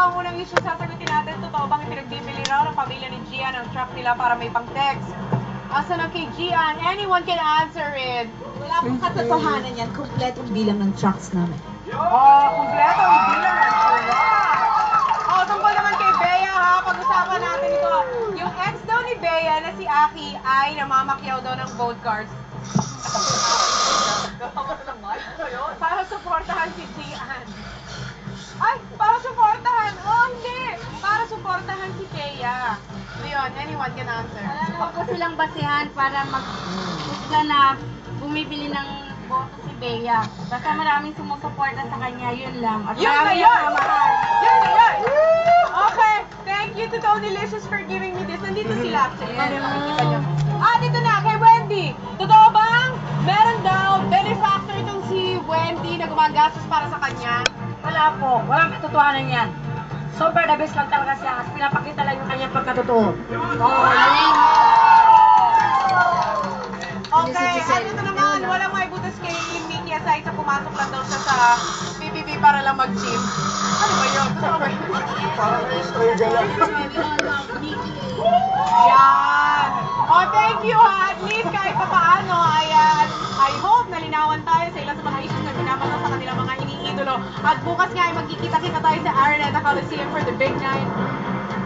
ang unang issue sasagutin natin. Totoo bang pinagbibili raw ng pamilya ni Gian ang truck nila para may pang-text? Asa na kay Gian? Anyone can answer it. Wala pong katotohanan yan. Kompletong bilang ng trucks namin. Kompleto ang bilang ng truck. Tungkol naman kay Bea ha, pag-usapan natin ito. Yung ex daw ni Bea na si Aki ay namamakyaw daw ng vote cards. Para suportahan si Gian. Ay, para suportahan. Hindi. Para suportahan si Bea. Leon, anyone can answer. Wala naman po silang basihan para mag-husga na bumibili ng boto si Bea. Basta maraming sumusuporta sa kanya, yun lang. At Yun na maraming yun! namahal. Yun na yun! Okay, thank you to Tony Licious for giving me this. Nandito sila actually. Nakikita nyo. Dito na, kay Wendy. Totoo bang meron daw benefactor itong si Wendy na gumagastos para sa kanya? Wala po. Walang katotohanan yan. Super the best lang talaga siya. Kasi pinapakita lang yung kanyang pagkatotoo. Okay, at ito naman, walang may butas kay Mickey aside sa pumasok lang daw siya sa PBB para lang mag-gym. Ano ba yun? Totoo ba yun? Yan! Thank you ha! At least kahit pa paano ay I hope nalinawan tayo sa ilang sa mga issues na pinapasa sa kanilang mga iniidolo. At bukas nga ay magkikita-kita tayo sa Araneta Coliseum for the Big Nine.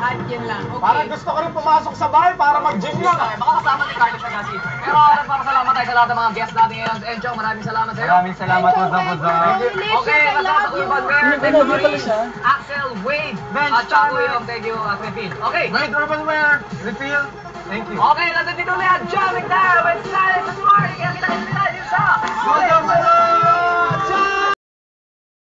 At yun lang. Okay. Parang gusto ko rin pumasok sa bar para mag-gym lang. Baka kasama ni Carlos Agassi. Pero nagpapasalamat tayo sa lahat ng mga guests natin ngayon. Encho, maraming salamat sa iyo. Maraming salamat po, Zang. Okay, kasama ko yung Banner, Gregory, Axel, Wade, at Chaco yung thank you, Pepin. Okay. Wait, Urban Wear, refill. Thank you. Okay, nandito na yan. Jamming tayo with Silence and Marty. Kaya kita-kita tayo sa... Go, go, go!